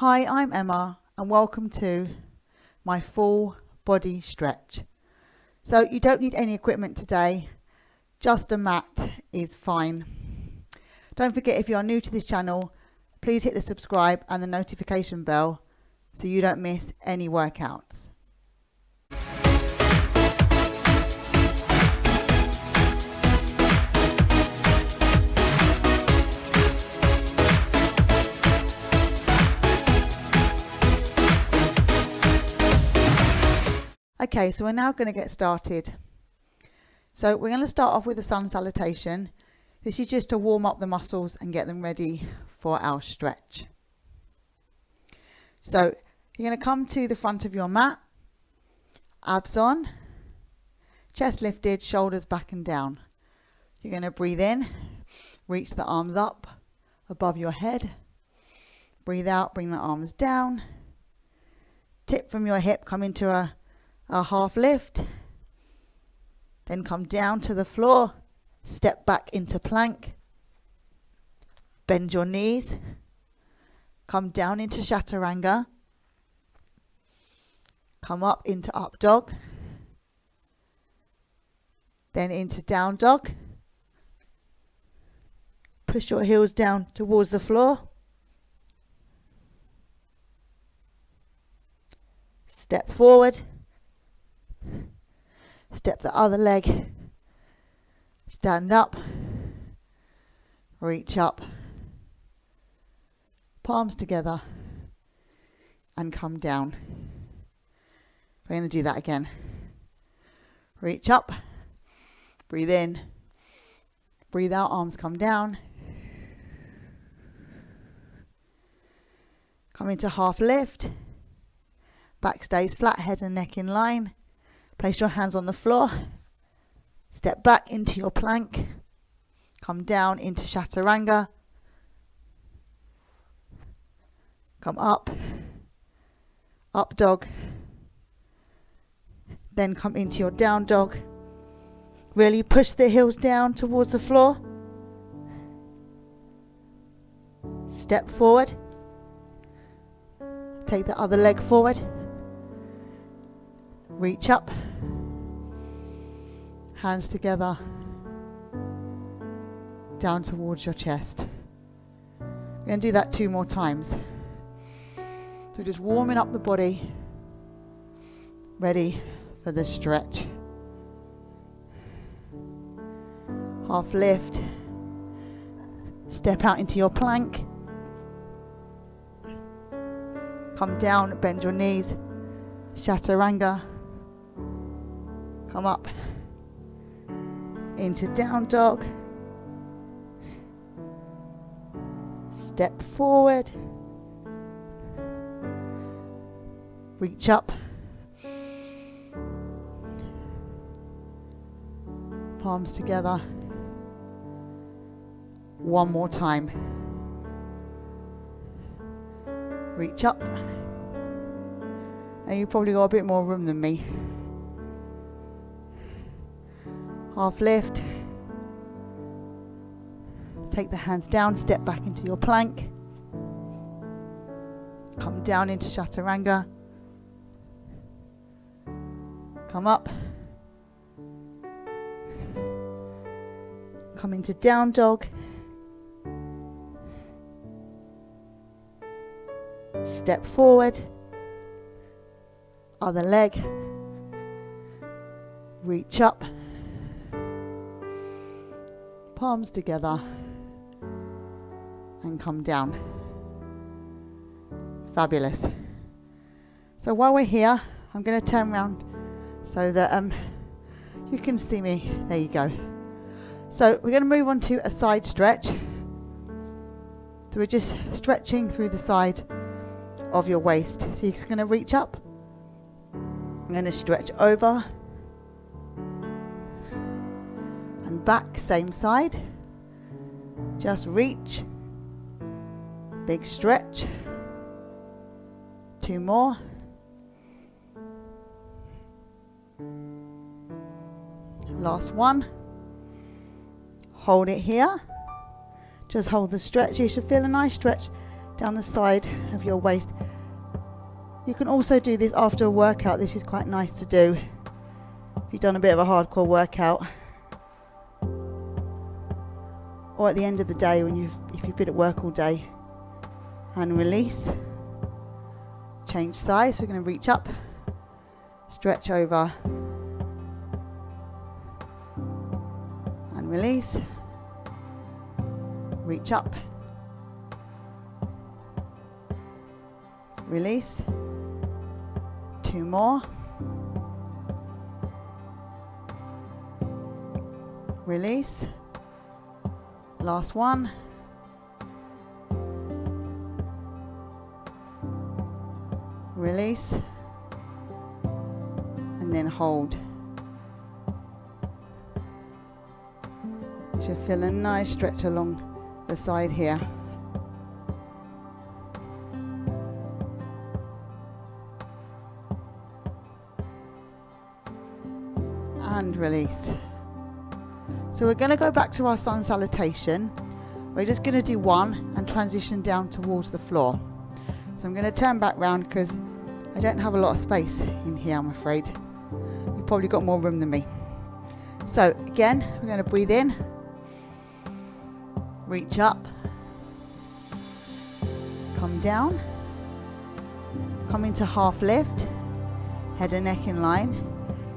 Hi, I'm Emma and welcome to my full body stretch. So you don't need any equipment today, just a mat is fine. Don't forget, if you are new to this channel, please hit the subscribe and the notification bell so you don't miss any workouts. Okay, so we're now going to get started. So we're going to start off with the sun salutation. This is just to warm up the muscles and get them ready for our stretch. So you're going to come to the front of your mat, abs on, chest lifted, shoulders back and down. You're going to breathe in, reach the arms up above your head. Breathe out, bring the arms down. Tip from your hip, come into a half lift, then come down to the floor, step back into plank, bend your knees, come down into chaturanga, come up into up dog, then into down dog, push your heels down towards the floor, step forward, step the other leg, stand up, reach up, palms together and come down. We're going to do that again. Reach up, breathe in, breathe out, arms come down, come into half lift, back stays flat, head and neck in line. Place your hands on the floor, step back into your plank, come down into chaturanga, come up dog, then come into your down dog. Really push the heels down towards the floor, step forward, take the other leg forward, reach up, hands together, down towards your chest. We're going to do that 2 more times. So just warming up the body, ready for the stretch. Half lift, step out into your plank, come down, bend your knees, chaturanga, come up into down dog, step forward, reach up, palms together. 1 more time. Reach up, and you probably got a bit more room than me. Half lift, take the hands down, step back into your plank, come down into chaturanga, come up, come into down dog, step forward, other leg, reach up, palms together and come down. Fabulous. So while we're here, I'm going to turn around so that you can see me. There you go. So we're going to move on to a side stretch. So we're just stretching through the side of your waist. So you're going to reach up. I'm going to stretch over and back, same side. Just reach, big stretch. 2 more. Last one. Hold it here. Just hold the stretch. You should feel a nice stretch down the side of your waist. You can also do this after a workout. This is quite nice to do if you've done a bit of a hardcore workout, or at the end of the day if you've been at work all day. And release. Change size. We're going to reach up, stretch over, and release. Reach up, release. 2 more. Release. Last one. Release. And then hold. You should feel a nice stretch along the side here. And release. So we're going to go back to our sun salutation. We're just going to do one and transition down towards the floor. So I'm going to turn back round because I don't have a lot of space in here, I'm afraid. You've probably got more room than me. So again, we're going to breathe in, reach up, come down, come into half lift, head and neck in line.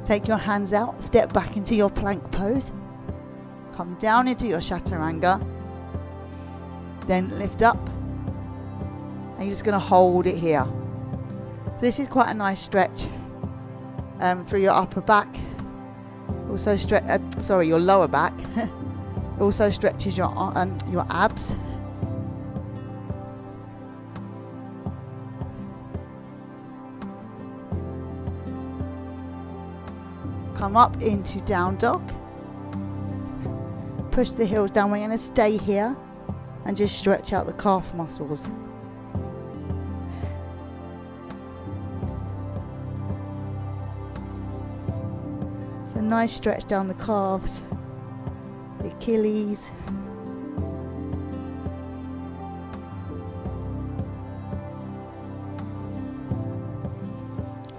Take your hands out, step back into your plank pose. Come down into your chaturanga. Then lift up. And you're just going to hold it here. So this is quite a nice stretch through your upper back. Also your lower back. Also stretches your abs. Come up into down dog. Push the heels down. We're going to stay here and just stretch out the calf muscles. It's a nice stretch down the calves, the Achilles.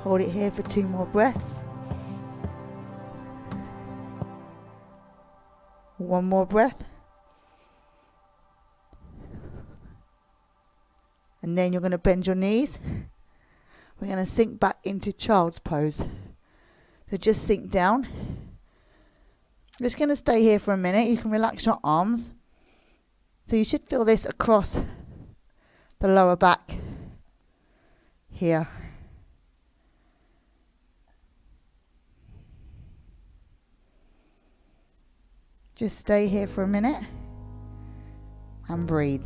Hold it here for 2 more breaths. 1 more breath. And then you're going to bend your knees. We're going to sink back into child's pose. So just sink down. You're just going to stay here for a minute. You can relax your arms. So you should feel this across the lower back here. Just stay here for a minute and breathe.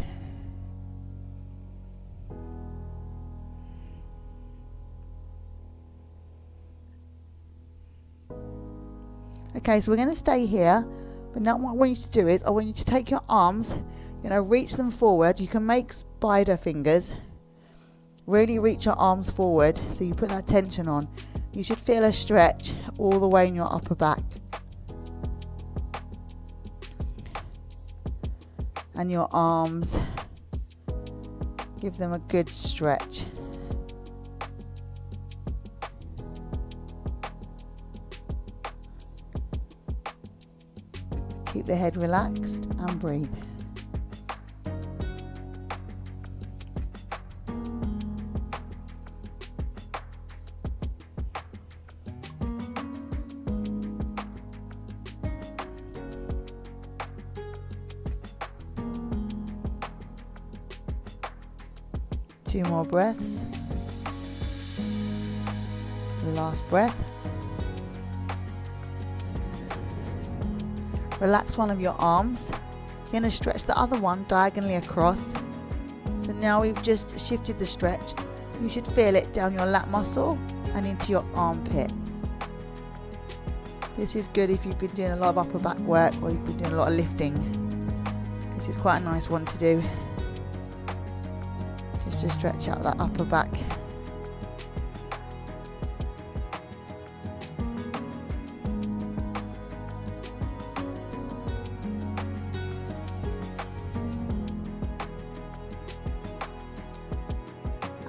Okay, so we're going to stay here, but now what I want you to do is I want you to take your arms, reach them forward. You can make spider fingers. Really reach your arms forward so you put that tension on. You should feel a stretch all the way in your upper back. And your arms, give them a good stretch. Keep the head relaxed and breathe. Two more breaths. Last breath. Relax one of your arms. You're going to stretch the other one diagonally across. So now we've just shifted the stretch. You should feel it down your lat muscle and into your armpit. This is good if you've been doing a lot of upper back work or you've been doing a lot of lifting. This is quite a nice one to do. Just to stretch out that upper back.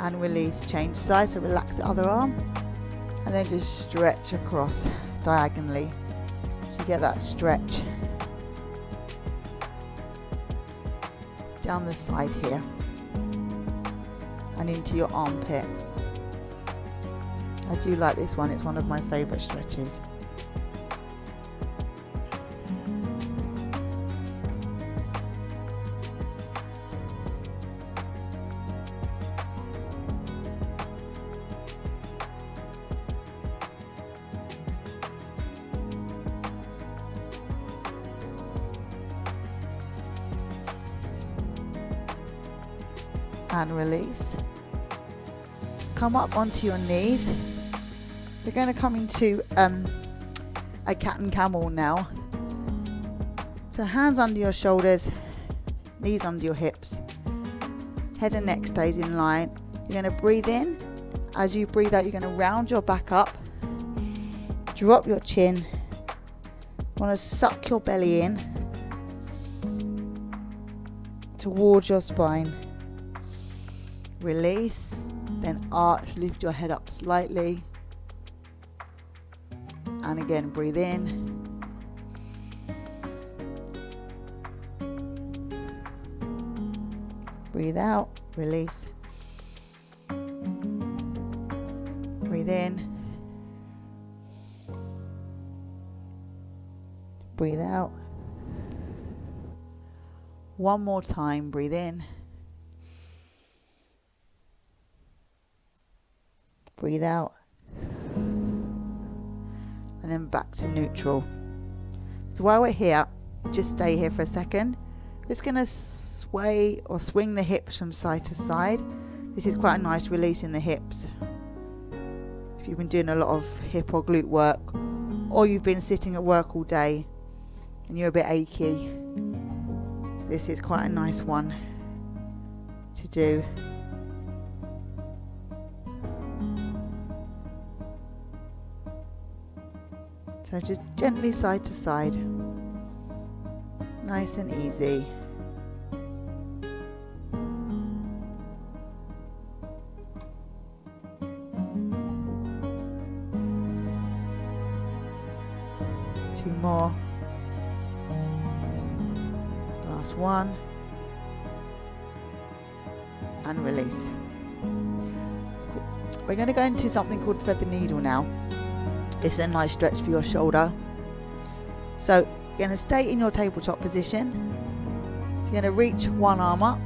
and release. Change side, so relax the other arm and then just stretch across diagonally. So you get that stretch down the side here and into your armpit. I do like this one, it's one of my favourite stretches. And release. Come up onto your knees. You're going to come into a cat and camel now. So hands under your shoulders, knees under your hips. Head and neck stays in line. You're going to breathe in. As you breathe out, you're going to round your back up. Drop your chin. You want to suck your belly in towards your spine. Release, then arch, lift your head up slightly. And again, breathe in. Breathe out, release. Breathe in. Breathe out. One more time, breathe in. Breathe out. And then back to neutral. So while we're here, just stay here for a second. We're just going to sway or swing the hips from side to side. This is quite a nice release in the hips. If you've been doing a lot of hip or glute work, or you've been sitting at work all day and you're a bit achy, this is quite a nice one to do. So just gently side to side, nice and easy. Two more. Last one. And release. We're going to go into something called thread the needle now. It's a nice stretch for your shoulder. So you're going to stay in your tabletop position. You're going to reach one arm up.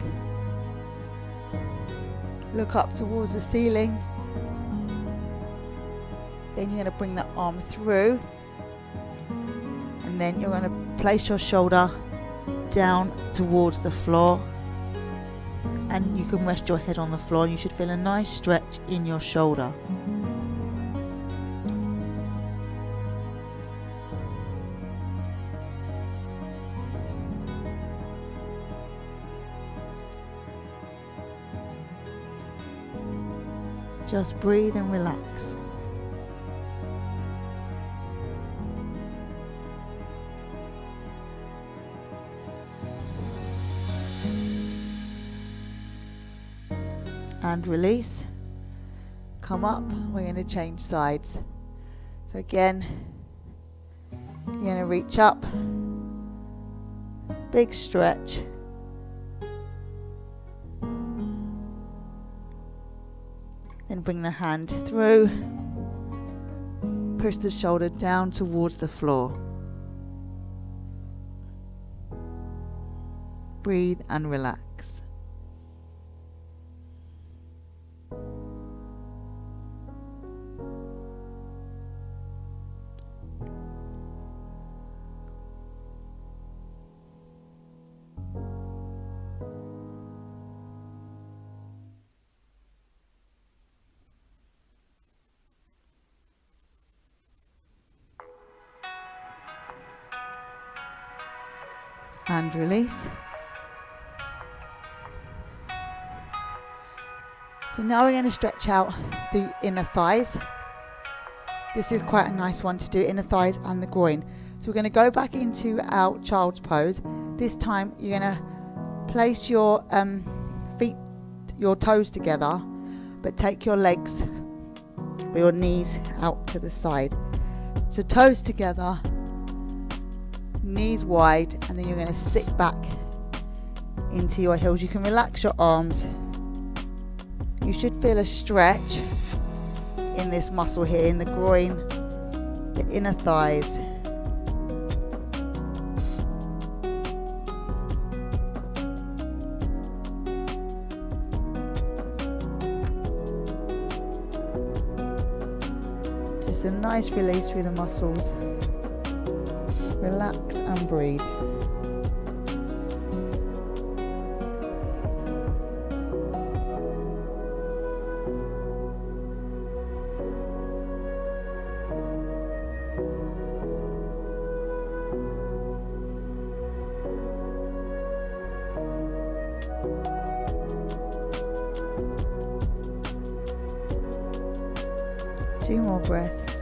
Look up towards the ceiling. Then you're going to bring that arm through. And then you're going to place your shoulder down towards the floor. And you can rest your head on the floor and you should feel a nice stretch in your shoulder. Just breathe and relax. And release. Come up. We're going to change sides. So again, you're going to reach up. Big stretch. Then bring the hand through. Push the shoulder down towards the floor. Breathe and relax. And release. So now we're going to stretch out the inner thighs. This is quite a nice one to do, inner thighs and the groin. So we're going to go back into our child's pose. This time you're going to place your feet, your toes together, but take your legs or your knees out to the side. So toes together, knees wide, and then you're going to sit back into your heels. You can relax your arms. You should feel a stretch in this muscle here, in the groin, the inner thighs. Just a nice release through the muscles. Relax and breathe. Two more breaths.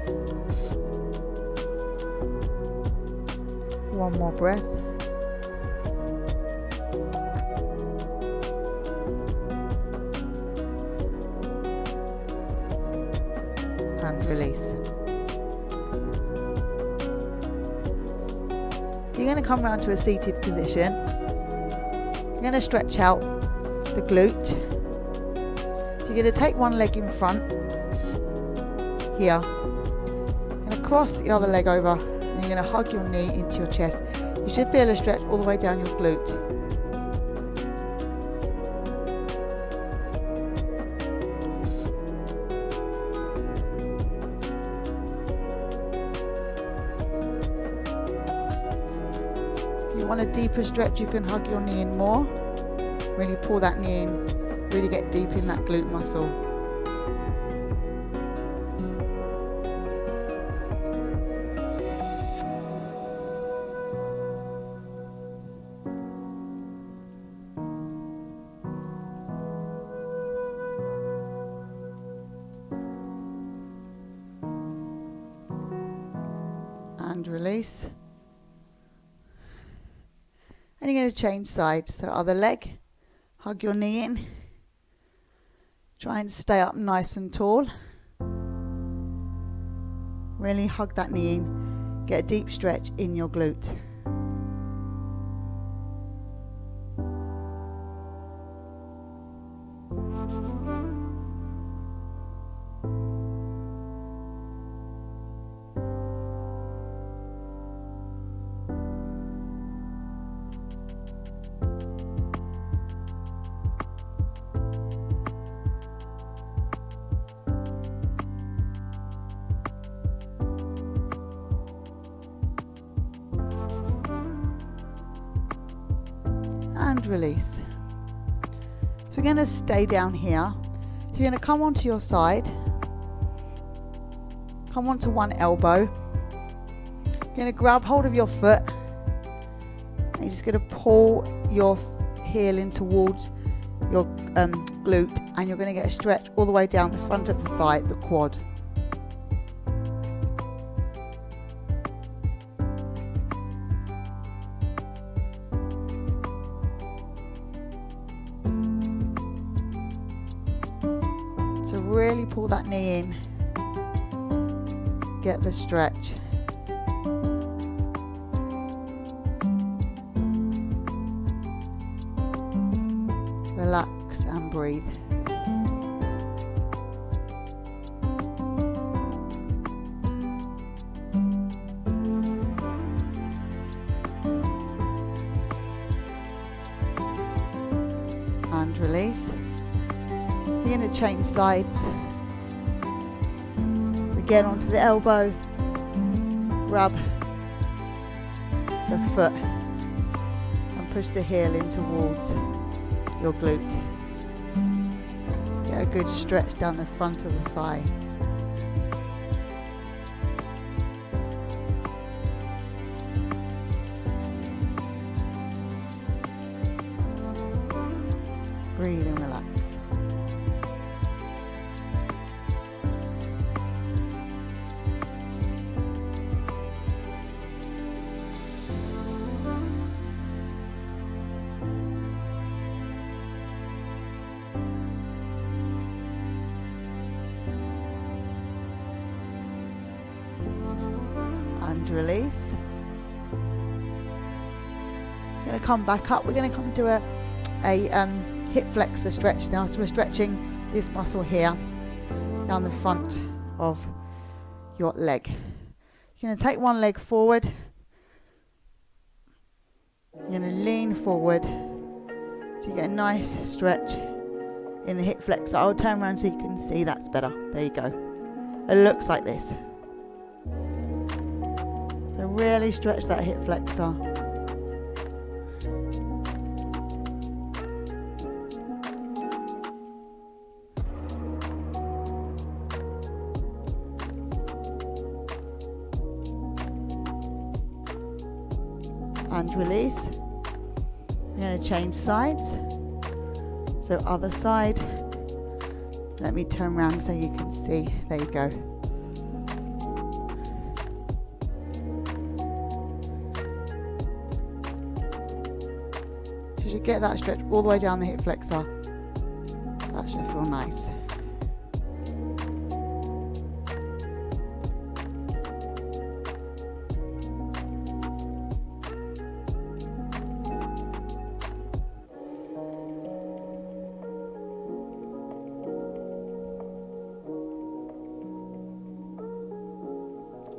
One more breath. And release. So you're going to come round to a seated position. You're going to stretch out the glute. So you're going to take one leg in front here. You're going to cross the other leg over, and you're going to hug your knee into your chest. You should feel a stretch all the way down your glute. If you want a deeper stretch, you can hug your knee in more. Really pull that knee in, really get deep in that glute muscle. And release. And you're going to change sides. So other leg, hug your knee in. Try and stay up nice and tall. Really hug that knee in. Get a deep stretch in your glute. And release. So we're going to stay down here. So you're going to come onto your side. Come onto one elbow. You're going to grab hold of your foot. And you're just going to pull your heel in towards your glute. And you're going to get a stretch all the way down the front of the thigh, the quad. Really pull that knee in, get the stretch. Relax and breathe. And release. You're going to change sides. Again onto the elbow, grab the foot and push the heel in towards your glute. Get a good stretch down the front of the thigh. Breathe and relax. and release. We're going to come back up. We're going to come into a hip flexor stretch now. So we're stretching this muscle here down the front of your leg. You're going to take one leg forward. You're going to lean forward so you get a nice stretch in the hip flexor. I'll turn around so you can see that's better. There you go. It looks like this. So really stretch that hip flexor. And release. I'm going to change sides. So other side. Let me turn around so you can see. There you go. You should get that stretch all the way down the hip flexor. That should feel nice.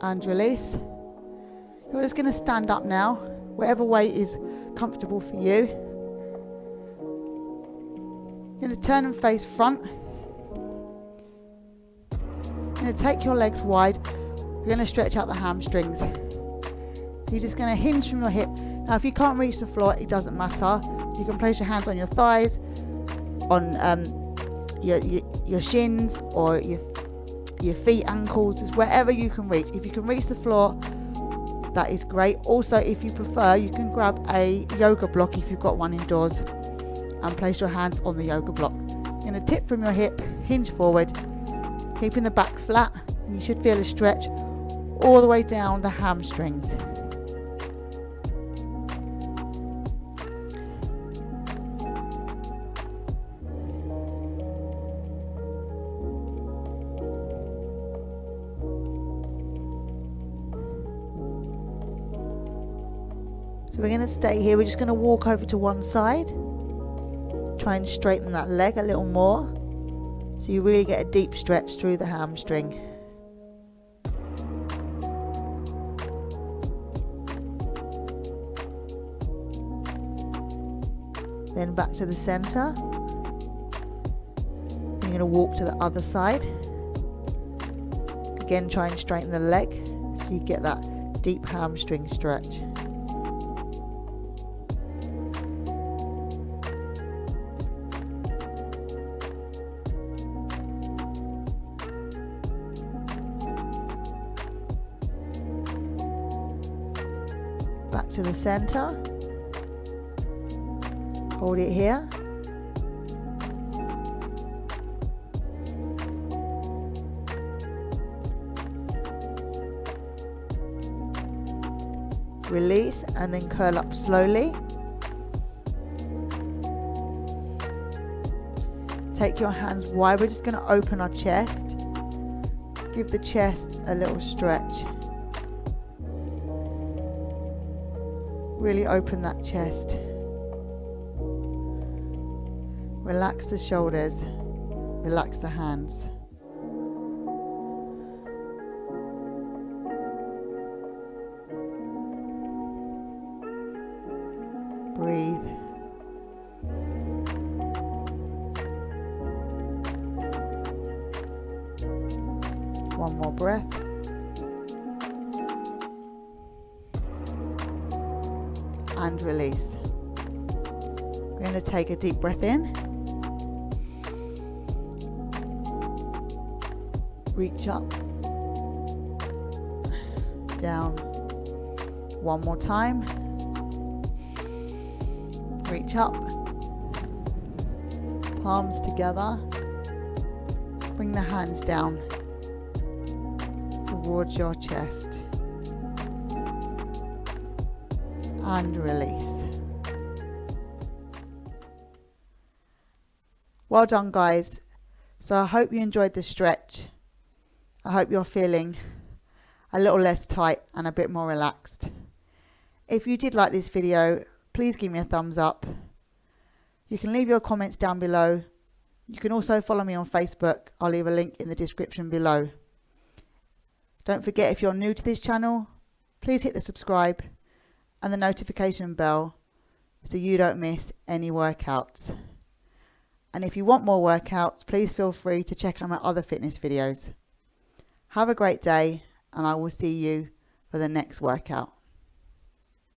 And release. You're just going to stand up now, whatever weight is comfortable for you. You're going to turn and face front. You're going to take your legs wide. You're going to stretch out the hamstrings. You're just going to hinge from your hip. Now if you can't reach the floor, it doesn't matter. You can place your hands on your thighs, on your shins, or your feet, ankles, just wherever you can reach. If you can reach the floor, that is great. Also, if you prefer, you can grab a yoga block if you've got one indoors and place your hands on the yoga block. You're going to tip from your hip, hinge forward, keeping the back flat, and you should feel a stretch all the way down the hamstrings. So we're going to stay here. We're just going to walk over to one side. Try and straighten that leg a little more. So you really get a deep stretch through the hamstring. Then back to the center. Then you're going to walk to the other side. Again, try and straighten the leg so you get that deep hamstring stretch. Back to the center. Hold it here. Release and then curl up slowly. Take your hands wide. We're just going to open our chest. Give the chest a little stretch. Really open that chest. Relax the shoulders. Relax the hands. Breathe. One more breath. And release. We're going to take a deep breath in. Reach up. Down. One more time. Reach up. Palms together. Bring the hands down towards your chest. And release. Well done, guys. So I hope you enjoyed this stretch. I hope you're feeling a little less tight and a bit more relaxed. If you did like this video, please give me a thumbs up. You can leave your comments down below. You can also follow me on Facebook. I'll leave a link in the description below. Don't forget, if you're new to this channel, please hit the subscribe and the notification bell so you don't miss any workouts. And if you want more workouts, please feel free to check out my other fitness videos. Have a great day, and I will see you for the next workout.